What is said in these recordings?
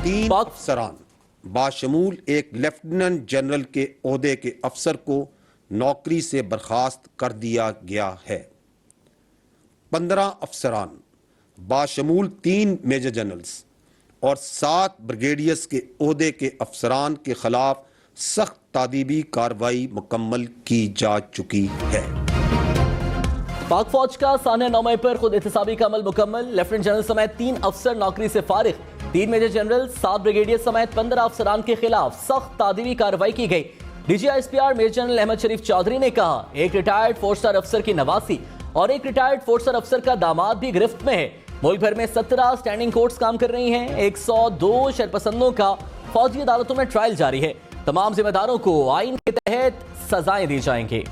तीन अफसरान बाशमूल एक लेफ्टिनेंट जनरल के ओहदे के अफसर को नौकरी से बर्खास्त कर दिया गया है। 15 अफसरान बाशमूल 3 मेजर जनरल्स और 7 ब्रिगेडियर्स के ओहदे के अफसरान के खिलाफ सख्त तादीबी कार्रवाई मुकम्मल की जा चुकी है। पाक फौज का सान्या 9 मई पर खुद एहतसाबी का अमल मुकम्मल। लेफ्टिनेंट जनरल समेत 3 अफसर नौकरी से फारिग, 3 मेजर जनरल, 7 ब्रिगेडियर समेत 15 अफसरान के खिलाफ सख्त तादीबी कार्रवाई की गई। DGISPR मेजर जनरल अहमद शरीफ चौधरी ने कहा, एक रिटायर्ड 4 स्टार अफसर की नवासी और एक रिटायर्ड 4 स्टार अफसर का दामाद भी गिरफ्त में है। मुल्क भर में 17 स्टैंडिंग कोर्ट्स काम कर रही हैं। 102 शरपसंदों का फौजी अदालतों में ट्रायल जारी है। तमाम जिम्मेदारों को आइन के तहत सजाएं दी जाएंगी।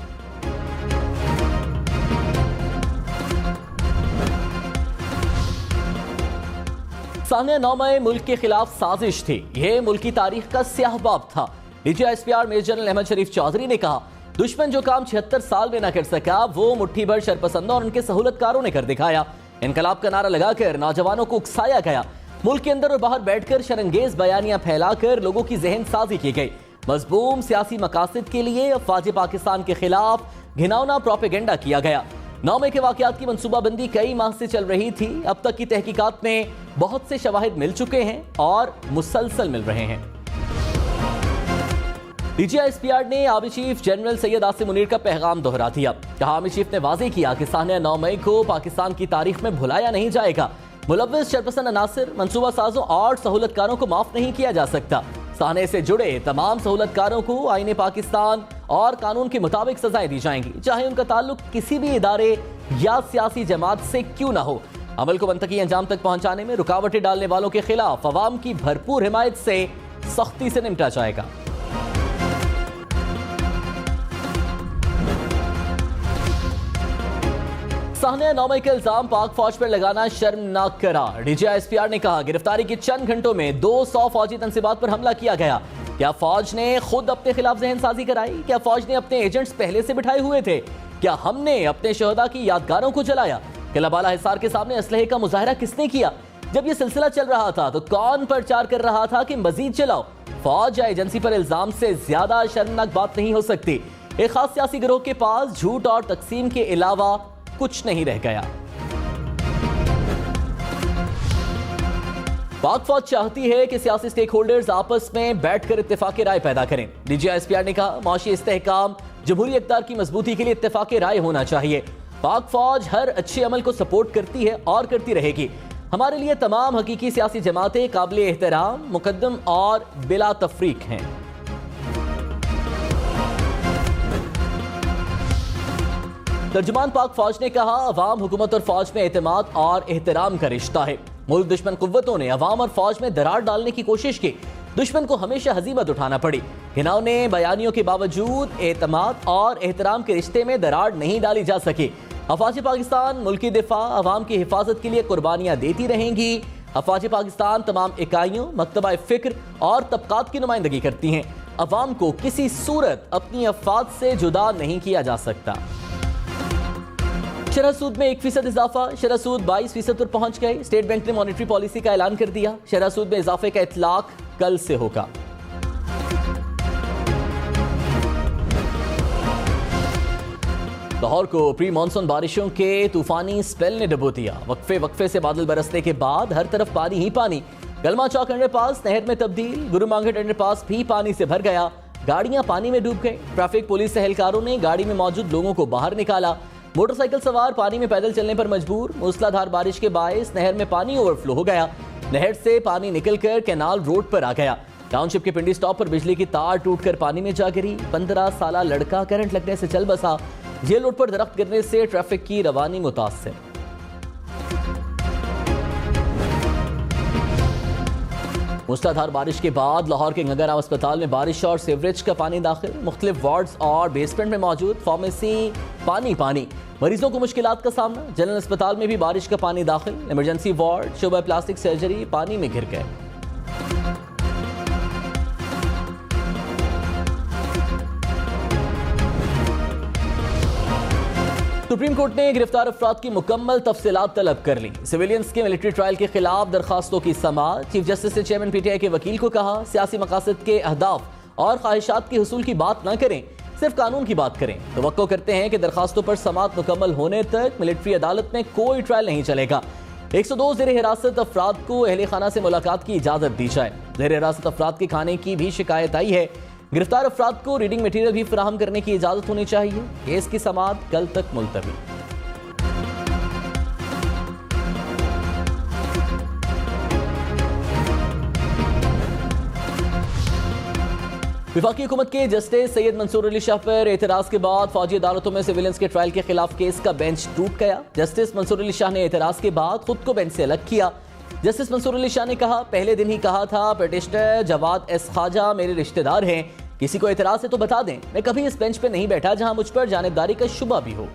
सान्या 9 मई मुल्क के खिलाफ साजिश थी। यह मुल्क की तारीख का स्याह बाब था। DGISPR मेजर जनरल अहमद शरीफ चौधरी ने कहा, दुश्मन जो काम 76 साल में न कर सका वो मुट्ठी भर शरपसंदों और उनके सहूलतकारों ने कर दिखाया। इनकलाब का नारा लगाकर नौजवानों को उकसाया गया। मुल्क के अंदर और बाहर बैठकर शरंगेज बयानियां फैलाकर लोगों की जहन साजी की गई। मजबूम सियासी मकासद के लिए अफवाज पाकिस्तान के खिलाफ घिनौना प्रोपेगेंडा किया गया। 9 मई के वाकयात की मनसूबाबंदी कई माह से चल रही थी। अब तक की तहकीकात में बहुत से शवाहिद मिल चुके हैं और मुसलसल मिल रहे हैं। DGISPR ने army chief general Syed Asim Munir का पैगाम दोहरा दिया। कहा, आर्मी चीफ ने वाजे किया कि सान्या 9 मई को पाकिस्तान की तारीख में भुलाया नहीं जाएगा। मुलव्विस, शरपसंद अनासिर, मंसूबा साजों और सहूलतकारों को माफ नहीं किया जा सकता। सान्या से जुड़े तमाम सहूलतकारों को आईने पाकिस्तान और कानून के मुताबिक सजाएं दी जाएंगी, चाहे उनका ताल्लुक किसी भी इदारे या सियासी जमात से क्यों ना हो। अमल को मंतकी अंजाम तक पहुंचाने में रुकावटें डालने वालों के खिलाफ अवाम की भरपूर हिमायत से सख्ती से निपटा जाएगा। सान्या 9 मई के इल्जाम पाक फौज पर लगाना शर्मनाक करार। DGISPR ने कहा, गिरफ्तारी के चंद घंटों में 200 फौजी तंसीबात पर हमला किया गया। क्या फौज ने खुद अपने खिलाफ जहन साजी कराई? क्या फौज ने अपने एजेंट्स पहले से बिठाए हुए थे? क्या हमने अपने शहदा की यादगारों को जलाया? किला बाला हिसार के सामने असलहे का मुजाहरा किसने किया? जब यह सिलसिला चल रहा था तो कौन प्रचार कर रहा था कि मजीद चलाओ? फौज या एजेंसी पर इल्जाम से ज्यादा शर्मनाक बात नहीं हो सकती। एक खास सियासी गिरोह के पास झूठ और तकसीम के अलावा कुछ नहीं रह गया। पाक फौज चाहती है कि सियासी स्टेक होल्डर्स आपस में बैठकर इत्तेफाक राय पैदा करें। DGISPR ने कहा, माशी इस्तेहकाम, जमहूरी इक़्तिदार की मजबूती के लिए इत्तेफाक राय होना चाहिए। पाक फौज हर अच्छे अमल को सपोर्ट करती है और करती रहेगी। हमारे लिए तमाम हकीकी सियासी जमातें काबिल एहतराम, मुकद्दम और बिला तफरीक हैं। तर्जुमान पाक फौज ने कहा, अवाम, हुकूमत और फौज में एतमाद और एहतराम का रिश्ता है। मुल्क दुश्मन कुव्वतों ने अवाम और फौज में दरार डालने की कोशिश की। दुश्मन को हमेशा हजीमत उठाना पड़ी। घिनौने बयानियों के बावजूद एतमाद और एहतराम के रिश्ते में दरार नहीं डाली जा सकी। अफवाज पाकिस्तान मुल्की दिफा, अवाम की हिफाजत के लिए कुर्बानियां देती रहेंगी। अफवाज पाकिस्तान तमाम इकाइयों, मकतबा फ़िक्र और तबकात की नुमाइंदगी करती हैं। अवाम को किसी सूरत अपनी अफवाज से जुदा नहीं किया जा सकता। शरह सूद में 1% इजाफा, शरह सूद 22% पर पहुंच गए। स्टेट बैंक ने मॉनेटरी पॉलिसी का ऐलान कर दिया। शरह सूद में इजाफे का इतलाक कल से होगा। लाहौर को प्री मानसून बारिशों के तूफानी स्पेल ने डुबो दिया। वक्फे से बादल बरसने के बाद हर तरफ पानी ही पानी। गलमा चौक अंडरपास नहर में तब्दील। गुरु मांगट अंडरपास भी पानी से भर गया। गाड़ियां पानी में डूब गई। ट्रैफिक पुलिस एहलकारों ने गाड़ी में मौजूद लोगों को बाहर निकाला। मोटरसाइकिल सवार पानी में पैदल चलने पर मजबूर। मूसलाधार बारिश के बायस नहर में पानी ओवरफ्लो हो गया। नहर से पानी निकलकर कैनाल रोड पर आ गया। टाउनशिप के पिंडी स्टॉप पर बिजली की तार टूटकर पानी में जा गिरी। 15 साला लड़का करंट लगने से चल बसा। जेल रोड पर दरख्त गिरने से ट्रैफिक की रवानी मुतासिर। मूसलाधार बारिश के बाद लाहौर के गंगाराम अस्पताल में बारिश और सीवरेज का पानी दाखिल। मुख्तलिफ वार्ड्स और बेसमेंट में मौजूद फार्मेसी पानी। मरीजों को मुश्किलात का सामना। जनरल अस्पताल में भी बारिश का पानी दाखिल। इमरजेंसी वार्ड, शोबा प्लास्टिक सर्जरी पानी में घिर गए। सुप्रीम कोर्ट ने गिरफ्तार अफराद की मुकम्मल तफसीलात तलब कर ली। सिविलियंस के मिलिट्री ट्रायल के खिलाफ दरखास्तों की समाअत। चीफ जस्टिस ने चेयरमैन पीटीआई के वकील को कहा, सियासी मकासद के अहदाफ और ख्वाहिशात के हुसूल की बात न करें, सिर्फ कानून की बात करें। तवक्को करते हैं कि दरखास्तों पर समाअत मुकम्मल होने तक मिलिट्री अदालत में कोई ट्रायल नहीं चलेगा। 102 ज़ेर हिरासत अफराद को अहले खाना से मुलाकात की इजाजत दी जाए। ज़ेर हिरासत अफराद के खाने की भी शिकायत आई है। गिरफ्तार अफराद को रीडिंग मटीरियल भी फराहम करने की इजाजत होनी चाहिए। केस की समाअत कल तक मुलतवी। वफाकी हुकूमत के जस्टिस सैयद मंसूर अली शाह पर एतराज के बाद फौजी अदालतों में सिविलियंस के ट्रायल के खिलाफ केस का बेंच टूट गया। जस्टिस मंसूर अली शाह ने एतराज के बाद खुद को बेंच से अलग किया। जस्टिस मंसूर अली शाह ने कहा, पहले दिन ही कहा था पिटिशनर जवाद एस ख्वाजा मेरे रिश्तेदार हैं, किसी को एतराज है तो बता दें। मैं कभी इस बेंच पर नहीं बैठा जहां मुझ पर जानिबदारी का शुबा भी हो।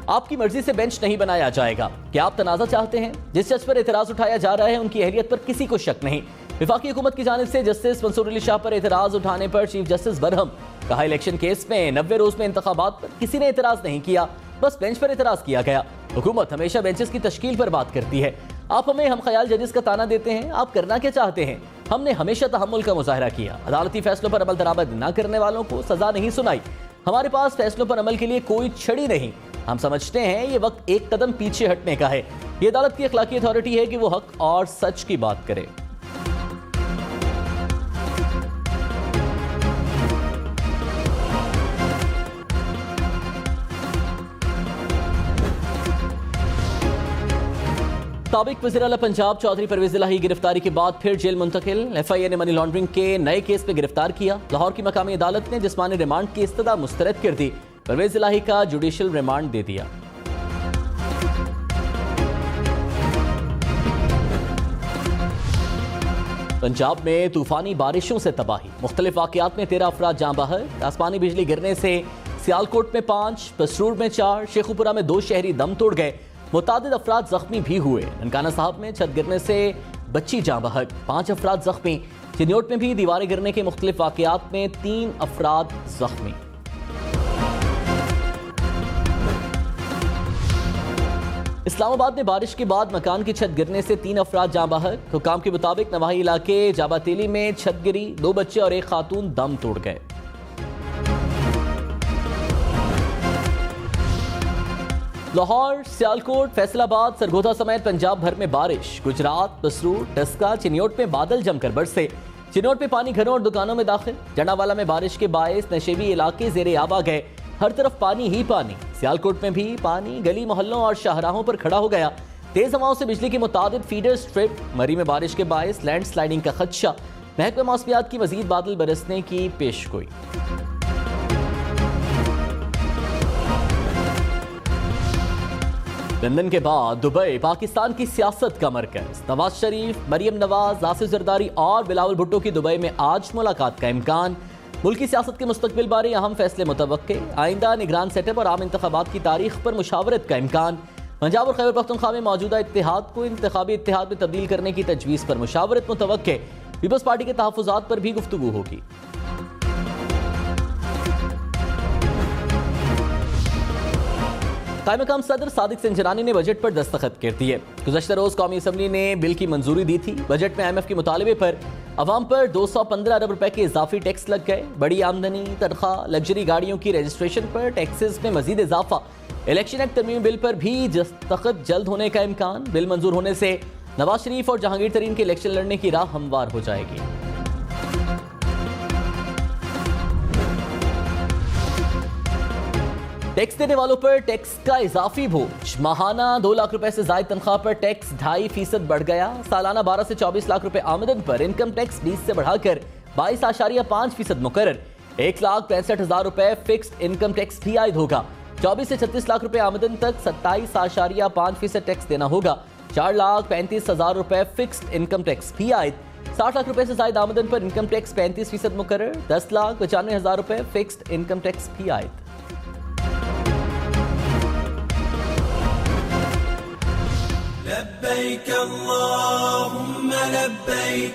आपकी मर्जी से बेंच नहीं बनाया जाएगा। क्या आप तनाज़ा चाहते हैं? जिस जज पर एतराज उठाया जा रहा है उनकी अहलियत पर किसी को शक नहीं। वफाकी हुकूमत की जानिब से जस्टिस मंसूर अली शाह पर एतराज उठाने पर चीफ जस्टिस बरहम। कहा, इलेक्शन केस में 90 रोज में इंतखाबात पर किसी ने एतराज नहीं किया, बस बेंच पर एतराज किया गया। हुकूमत हमेशा बेंचेस की तश्कील पर बात करती है। आप हमें हम ख्याल जजेस का ताना देते हैं, आप करना क्या चाहते हैं? हमने हमेशा तहम्मुल का मुजाहरा किया। अदालती फैसलों पर अमल दरामद न करने वालों को सजा नहीं सुनाई। हमारे पास फैसलों पर अमल के लिए कोई छड़ी नहीं। हम समझते हैं ये वक्त एक कदम पीछे हटने का है। ये अदालत की अखलाकी अथॉरिटी है कि वो हक और सच की बात करे। साबिक वज़ीर आला पंजाब चौधरी परवेज इलाही गिरफ्तारी के बाद फिर जेल मुंतकिल। एफआईए ने मनी लॉन्ड्रिंग के नए केस में गिरफ्तार किया। लाहौर की मकामी अदालत ने जिस्मानी रिमांड की इस्तदा मुस्तरद कर दी। परवेज इलाही का जुडिशियल रिमांड दे दिया। पंजाब में तूफानी बारिशों से तबाही। मुख्तलिफ वाक़यात में 13 अफराद जाँ बहक। आसमानी बिजली गिरने से सियालकोट में 5, पसरूर में 4, शेखुपुरा में 2 शहरी दम तोड़ गए। मुतादिद अफराद जख्मी भी हुए। ननकाना साहब में छत गिरने से बच्ची जाँ बहक, 5 अफराद जख्मी। चिन्योट में भी दीवारें गिरने के मुख्तलिफ वाक़यात में 3 अफराद जख्मी। इस्लामाबाद में बारिश के बाद मकान की छत गिरने से 3 अफराद जाँ बहक। हुकाम के मुताबिक नवाही इलाके जाबातेली में छत गिरी, 2 बच्चे और 1 खातून दम तोड़ गए। लाहौर, सियालकोट, फैसलाबाद, सरगोधा समेत पंजाब भर में बारिश। गुजरात, बसरूर, डस्का, चिन्योट में बादल जमकर बरसे। चिन्योट में पानी घरों और दुकानों में दाखिल। जनावाला में बारिश के बायस नशेबी इलाके ज़ेरे आब आ गए। हर तरफ पानी ही पानी। सियालकोट में भी पानी गली मोहल्लों और शाहराहों पर खड़ा हो गया। तेज हवाओं से बिजली की मुतादिद फीडर स्ट्रिप। मरी में बारिश के बायस लैंड स्लाइडिंग का खदशा। महकमा मौसमियात की मजीद बादल बरसने की पेशगोई। लंदन के बाद दुबई पाकिस्तान की सियासत का मरकज। नवाज शरीफ, मरियम नवाज, आसिफ जरदारी और बिलावल भुट्टो की दुबई में आज मुलाकात का इम्कान। मुल्की सियासत के मुस्तकबिल बारे अहम फैसले मुतवक्के। आइंदा निगरान सेटअप और आम इंतखाबात की तारीख पर मुशावरत का इम्कान। पंजाब और खैबर पख्तूनख्वा में मौजूदा इत्तेहाद को इंतखाबी इत्तेहाद में तब्दील करने की तजवीज़ पर मुशावरत मुतवक्के। पीपल्स पार्टी के तहफ़्फ़ुज़ात पर भी गुफ्तगू होगी। कायम मकाम सदर सादिक सिंजरानी ने बजट पर दस्तखत कर दिए। गुज़श्ता रोज कौमी असम्बली ने बिल की मंजूरी दी थी। बजट में IMF के मुतालबे पर अवाम पर 215 अरब रुपए के इजाफी टैक्स लग गए। बड़ी आमदनी, तनख्वाह, लग्जरी गाड़ियों की रजिस्ट्रेशन पर टैक्सेस में मजीद इजाफा। इलेक्शन एक्ट तरमीम बिल पर भी दस्तखत जल्द होने का इम्कान। बिल मंजूर होने से नवाज शरीफ और जहांगीर तरीन के इलेक्शन लड़ने की राह हमवार हो जाएगी। टैक्स देने वालों पर टैक्स का इजाफी बोझ। माहाना 2 लाख रुपए से जायद तनख्वाह पर टैक्स 2.5% बढ़ गया। सालाना 12 से 24 लाख रुपए आमदन पर इनकम टैक्स 20 से बढ़ाकर 22.5% मुकर्रर। 1,65,000 रुपए फिक्स्ड इनकम टैक्स भी आयद होगा। 24 से 36 लाख रुपए आमदन तक 27.5% टैक्स देना होगा। 4,35,000 रुपए फिक्स्ड इनकम टैक्स भी आयद। 60 लाख रुपए से जायद आमदन पर इनकम टैक्स 35% मुकर्रर। 10,95,000 रुपए फिक्स्ड इनकम टैक्स भी आयद। लब्बैक अल्लाहुम्मा लब्बैक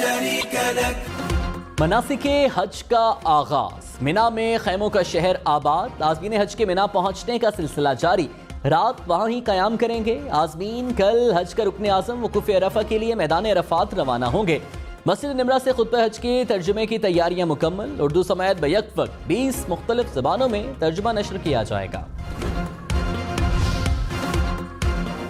शरीक लक। मनासिके हज का आगाज, मिना में खैमों का शहर आबाद। आज़मीन हज के मिना पहुंचने का सिलसिला जारी, रात वहां ही कयाम करेंगे। आज़मीन कल हज का रुकन आज़म वक़ूफ़ अरफा के लिए मैदान अरफात रवाना होंगे। मस्जिद निमरा से खुतबा हज के तर्जुमे की तैयारियां मुकम्मल। उर्दू समेत बैक वक्त 20 मुख्तलिफ ज़बानों में तर्जुमा नशर किया जाएगा।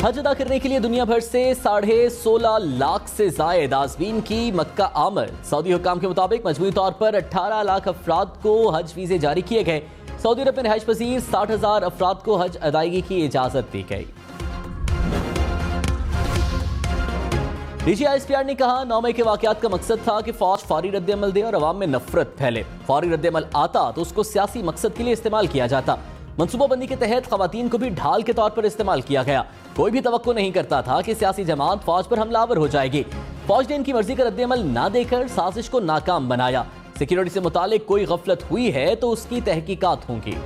हज अदा करने के लिए दुनिया भर से 16.5 लाख से जायद आज़मीन की मक्का आमद। सऊदी हुक्काम के मुताबिक मजमूई तौर पर 18 लाख अफराद को हज वीज़े जारी किए गए। सऊदी अरब में रिहाइश पजीर 60,000 अफराद को हज अदायगी की इजाज़त दी गई। DGISPR ने कहा 9 मई के वाक़यात का मकसद था कि फौज फौरी रद्द-ए-अमल दे और अवाम में नफरत फैले। फौरी रद्द-ए-अमल आता तो उसको सियासी मकसद के लिए इस्तेमाल किया जाता। मनसूबाबंदी के तहत खवातीन को भी ढाल के तौर पर इस्तेमाल किया गया। कोई भी तवक्को नहीं करता था कि सियासी जमात फौज पर हमलावर हो जाएगी। फौज ने इनकी मर्जी का रद्द-ए-अमल ना देकर साजिश को नाकाम बनाया। सिक्योरिटी से मुतालिक कोई गफलत हुई है तो उसकी तहकीकात होंगी।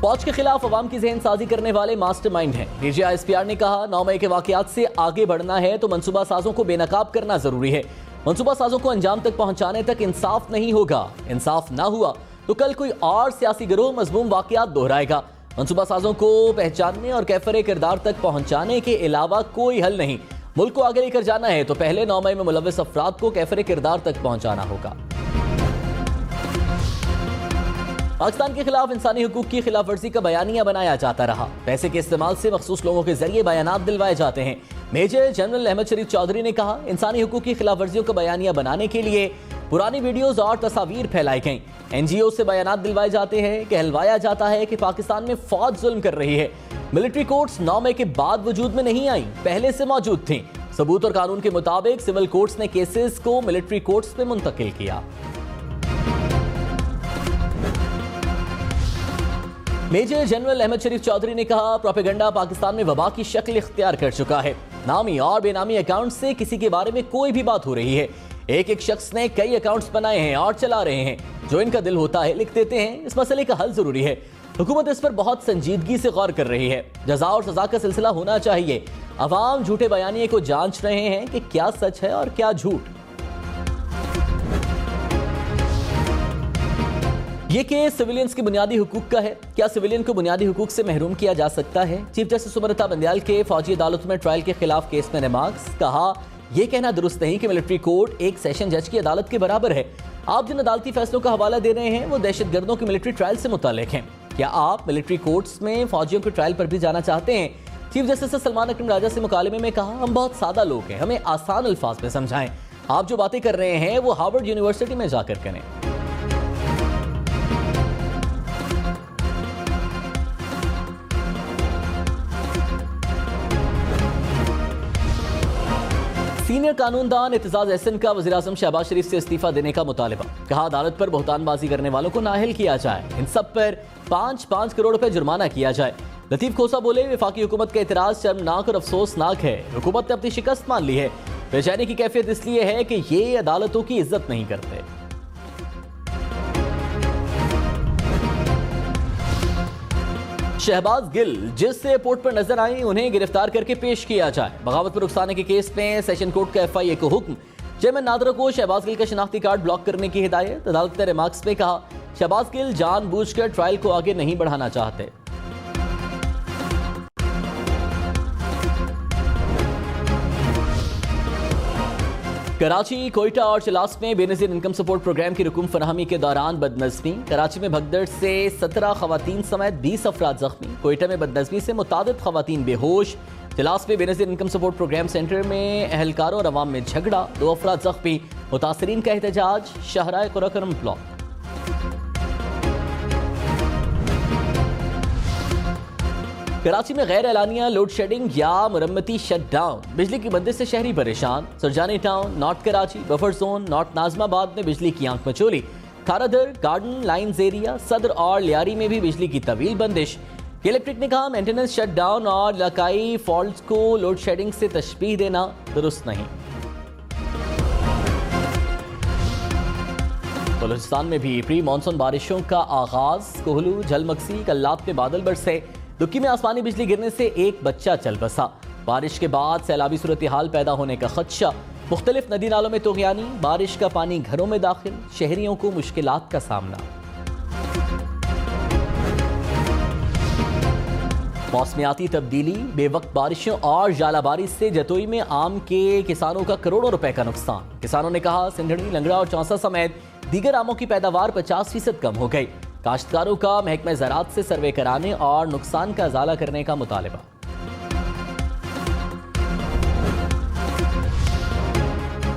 फौज के खिलाफ अवाम की जहन साजी करने वाले मास्टरमाइंड हैं। DGISPR ने कहा 9 मई के वाकयात से आगे बढ़ना है तो मनसूबा साजों को बेनकाब करना जरूरी है। मनसूबा साजों को अंजाम तक पहुंचाने तक इंसाफ नहीं होगा। इंसाफ ना हुआ तो कल कोई और सियासी गिरोह मजमूम वाकयात दोहराएगा। मनसूबा साजों को पहचानने और कैफरे किरदार तक पहुंचाने के अलावा कोई हल नहीं। मुल्क को आगे लेकर जाना है तो पहले 9 मई में मुलव्वस अफराद को कैफरे किरदार तक पहुंचाना होगा। पाकिस्तान के खिलाफ इंसानी हुकूक की खिलाफ वर्जी का बयानिया बनाया जाता रहा। पैसे के इस्तेमाल से मखसूस लोगों के जरिए बयानात दिलवाए जाते हैं। मेजर जनरल अहमद शरीफ चौधरी ने कहा इंसानी हुकूक की खिलाफ वर्जियों का बयानिया बनाने के लिए पुरानी वीडियोज और तस्वीर फैलाई गई। NGO से बयानात दिलवाए जाते हैं, कहलवाया जाता है कि पाकिस्तान में फौज जुल्म कर रही है। मिलिट्री कोर्ट्स 9 मई के बाद वजूद में नहीं आई, पहले से मौजूद थी। सबूत और कानून के मुताबिक सिविल कोर्ट्स ने केसेस को मिलिट्री कोर्ट्स में मुंतकिल किया। मेजर जनरल अहमद शरीफ चौधरी ने कहा प्रोपेगेंडा पाकिस्तान में वबा की शक्ल इख्तियार कर चुका है। नामी और बेनामी अकाउंट से किसी के बारे में कोई भी बात हो रही है। एक शख्स ने कई अकाउंट्स बनाए हैं और चला रहे हैं। जो इनका दिल होता है लिख देते हैं। इस मसले का हल जरूरी है। हुकूमत इस पर बहुत संजीदगी से गौर कर रही है। जजा और सजा का सिलसिला होना चाहिए। अवाम झूठे बयानिए को जांच रहे हैं कि क्या सच है और क्या झूठ। ये केस सिविलियंस के बुनियादी हुकूक का है। क्या सिविलियन को बुनियादी हुकूक से महरूम किया जा सकता है? चीफ जस्टिस सुब्रता बंदयाल के फौजी अदालत में ट्रायल के खिलाफ केस में रिमार्क्स। कहा यह कहना दुरुस्त नहीं कि मिलिट्री कोर्ट एक सेशन जज की अदालत के बराबर है। आप जिन अदालती फैसलों का हवाला दे रहे हैं वो दहशतगर्दों की मिलिट्री ट्रायल से मुताल्लिक हैं। क्या आप मिलिट्री कोर्ट्स में फौजियों के ट्रायल पर भी जाना चाहते हैं? चीफ जस्टिस सलमान अकरम राजा से मुकालमे में कहा हम बहुत सादा लोग हैं, हमें आसान अल्फाज में समझाएं। आप जो बातें कर रहे हैं वो हार्वर्ड यूनिवर्सिटी में जाकर करें। सीनियर कानूनदान एतजाज एहसन का वज़ीर-ए-आज़म शहबाज शरीफ से इस्तीफा देने का मुतालिबा। कहा अदालत पर बहतानबाजी करने वालों को नाअहल किया जाए। इन सब पर 5-5 करोड़ रुपए जुर्माना किया जाए। लतीफ खोसा बोले वफाकी हुकूमत का एतराज शर्मनाक और अफसोसनाक है। हुकूमत ने अपनी शिकस्त मान ली है। बेचैनी की कैफियत इसलिए है कि ये अदालतों की इज्जत नहीं करते। शहबाज गिल जिस एयरपोर्ट पर नजर आए उन्हें गिरफ्तार करके पेश किया जाए। बगावत पर उकसाने के केस में सेशन कोर्ट का FIA को हुक्म। चेयरमैन नादरा को शहबाज गिल का शनाख्ती कार्ड ब्लॉक करने की हिदायत। अदालत ने रिमार्क्स में कहा शहबाज गिल जानबूझकर ट्रायल को आगे नहीं बढ़ाना चाहते। कराची, कोयटा और चलास में बेनज़ीर इनकम सपोर्ट प्रोग्राम की रकूम फराहमी के दौरान बदनज़मी। कराची में भगदड़ से 17 खवातीन समेत 20 अफराद जख्मी। कोयटा में बदनज़मी से मुतादिद खवातीन बेहोश। चलास में Benazir income support program centre में अहलकारों और अवाम में झगड़ा, 2 अफराद जख्मी। मुतासरीन का एहतजाज शाहराए कुराकरम ब्लॉक। कराची में गैर एलानिया लोड शेडिंग या मुरम्मती शटडाउन। बिजली की बंदिश से शहरी परेशान। Surjani town, north Karachi, buffer zone, north Najmabad में बिजली की आंख मचोली। खारादर, गार्डन, लाइन्स एरिया, सदर और लियारी में भी बिजली की तवील बंदिश। इलेक्ट्रिक ने कहा मेंटेनेंस शटडाउन और इलाकाई फॉल्ट को लोड शेडिंग से तशबीह देना दुरुस्त नहीं। बलूचिस्तान में भी प्री मानसून बारिशों का आगाज। कोहलू, झलमक्सी, कल्लात में बादल बरसे। दुक्की में आसमानी बिजली गिरने से एक बच्चा चल बसा। बारिश के बाद सैलाबी सूरत हाल पैदा होने का खदशा। मुख्तलिफ नदी नालों में तूग़यानी, बारिश का पानी घरों में दाखिल, शहरियों को मुश्किलात का सामना। मौसमियाती तब्दीली, बेवक्त बारिशों और जालाबारी से जतोई में आम के किसानों का करोड़ों रुपए का नुकसान। किसानों ने कहा सिंधड़ी, लंगड़ा और चौंसा समेत दीगर आमों की पैदावार 50% कम हो गई। काश्तकारों का महकमा ज़राअत से सर्वे कराने और नुकसान का इजाला करने का मुतालबा।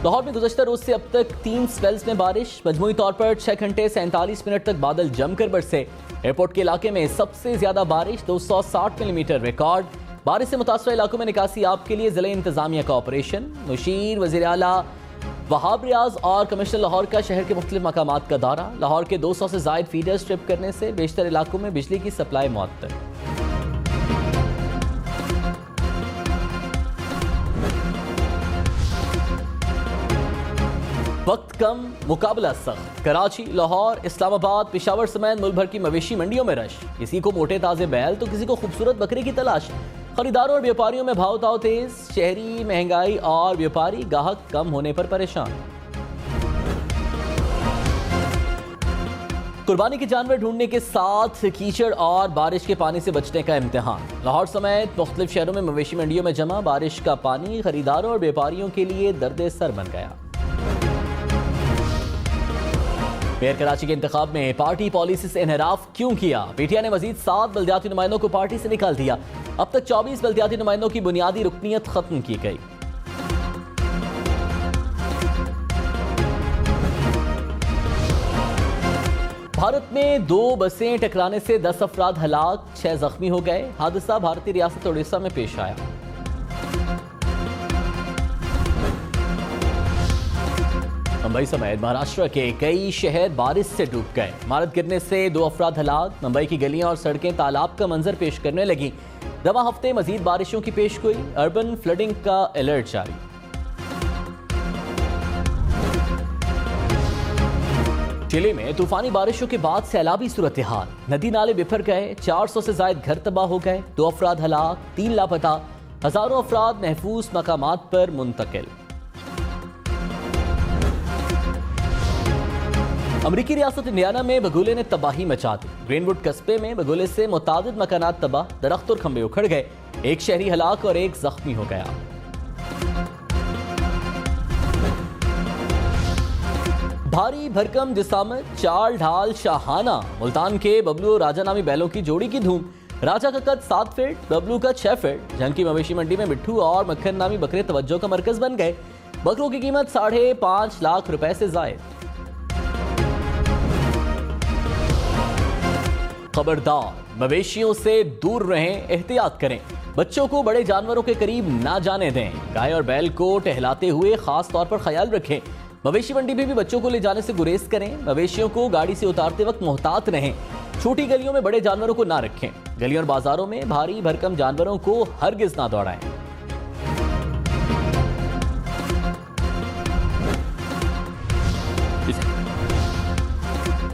लाहौर में गुज़श्ता रोज से अब तक 3 स्पेल्स में बारिश। मजमूई तौर पर 6 घंटे 47 मिनट तक बादल जमकर बरसे। एयरपोर्ट के इलाके में सबसे ज्यादा बारिश 260 मिलीमीटर रिकॉर्ड। बारिश से मुतासर इलाकों में निकासी आप के लिए जिले इंतजामिया का ऑपरेशन। मुशीर, वज़ीर आला वहाब रियाज और कमिश्नर लाहौर का शहर के मुख्तलिफ मकामात का दौरा। लाहौर के 200 से जायद फीडर स्ट्रिप करने से बेशतर इलाकों में बिजली की सप्लाई मुअत्तल। वक्त कम, मुकाबला सख्त। कराची, लाहौर, इस्लामाबाद, पेशावर समेत मुल्क भर की मवेशी मंडियों में रश। किसी को मोटे ताजे बैल तो किसी को खूबसूरत बकरे की तलाश। खरीदारों और व्यापारियों में भाव ताव तेज। शहरी, महंगाई और व्यापारी गाहक कम होने पर परेशान। कुर्बानी के जानवर ढूंढने के साथ कीचड़ और बारिश के पानी से बचने का इम्तिहान। लाहौर समेत मुख्तलिफ शहरों में मवेशी मंडियों में जमा बारिश का पानी खरीदारों और व्यापारियों के लिए दर्द सर बन गया। मेयर कराची के इंतखाब में पार्टी पॉलिसी से इनहराफ क्यों किया? पीटीआई ने मजीद 7 बल्दियाती नुमाइंदों को पार्टी से निकाल दिया। अब तक 24 बल्दियाती नुमाइंदों की बुनियादी रुकनियत खत्म की गई। भारत में 2 बसें टकराने से 10 अफराद हलाक, 6 जख्मी हो गए। हादसा भारतीय रियासत उड़ीसा में पेश आया। मुंबई समेत महाराष्ट्र के कई शहर बारिश से डूब गए। इमारत गिरने से 2 अफराद हलाक। मुंबई की गलियां और सड़कें तालाब का मंजर पेश करने लगी। रवा हफ्ते मजीद बारिशों की पेशगोई। अर्बन फ्लडिंग का अलर्ट जारी। चिली में तूफानी बारिशों के बाद सैलाबी सूरत हाल। नदी नाले बिफर गए। 400 से जायद घर तबाह हो गए। 2 अफराद हलाक, 3 लापता। हजारों अफराद महफूज मकामात पर मुंतकिल। अमरीकी रियासत इंडियाना में बगुले ने तबाही मचा दी। ग्रीनवुड कस्बे में बगुले से मुतादिद मकानात तबाह, दरख्त और खंबे उखड़ गए। एक शहरी हलाक और एक जख्मी हो गया। भारी भरकम जिसामत, चाल ढाल शाहाना। मुल्तान के बबलू और राजा नामी बैलों की जोड़ी की धूम। राजा का कद 7 फीट, बबलू का 6 फीट। झंग की मवेशी मंडी में मिट्ठू और मक्खन नामी बकरे तवज्जो का मरकज बन गए। बकरों की कीमत 5.5 लाख रुपए से जायद। खबरदार, मवेशियों से दूर रहें, एहतियात करें। बच्चों को बड़े जानवरों के करीब ना जाने दें। गाय और बैल को टहलाते हुए खास तौर पर ख्याल रखें। मवेशी मंडी में भी बच्चों को ले जाने से गुरेज करें। मवेशियों को गाड़ी से उतारते वक्त मोहतात रहें। छोटी गलियों में बड़े जानवरों को ना रखें। गलियों और बाजारों में भारी भरकम जानवरों को हरगिज ना दौड़ाएं।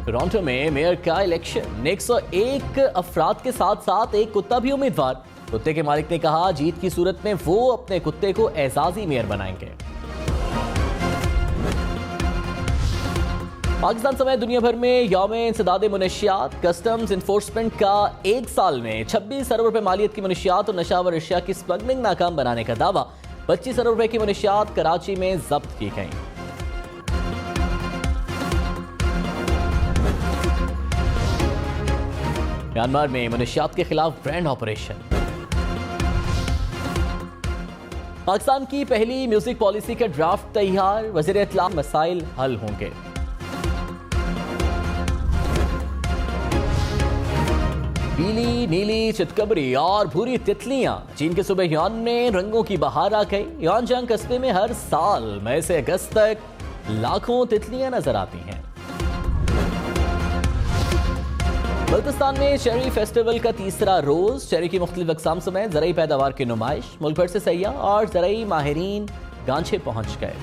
टोरंटो में मेयर का इलेक्शन। 101 अफराद के साथ साथ एक कुत्ता भी उम्मीदवार। कुत्ते के मालिक ने कहा जीत की सूरत में वो अपने कुत्ते को एजाजी मेयर बनाएंगे। पाकिस्तान समेत दुनिया भर में यौम-ए इंसदाद मुनशियात। कस्टम्स इन्फोर्समेंट का 1 साल में 26 अरब रुपए मालियत की मुनशियात और नशावर अशिया की स्मगलिंग नाकाम बनाने का दावा। 25 अरब रुपए की मुनशियात कराची में जब्त की गई। म्यांमार में मुनशियात के खिलाफ ग्रैंड ऑपरेशन। पाकिस्तान की पहली म्यूजिक पॉलिसी का ड्राफ्ट तैयार। वज़ीर इत्तला मसाइल हल होंगे। पीली, नीली, चितकबरी और भूरी तितलियां। चीन के सूबे ह्यूआन में रंगों की बहार आ गई। ह्यूआनचांग कस्बे में हर साल मई से अगस्त तक लाखों तितलियां नजर आती हैं। बल्तिस्तान में चेरी फेस्टिवल का 3रा रोज। चेरी की मुख्तलिफ अक़साम समेत ज़रई पैदावार की नुमाइश। मुल्क भर से सयाह और ज़रई माहिरीन गांचे पहुंच गए।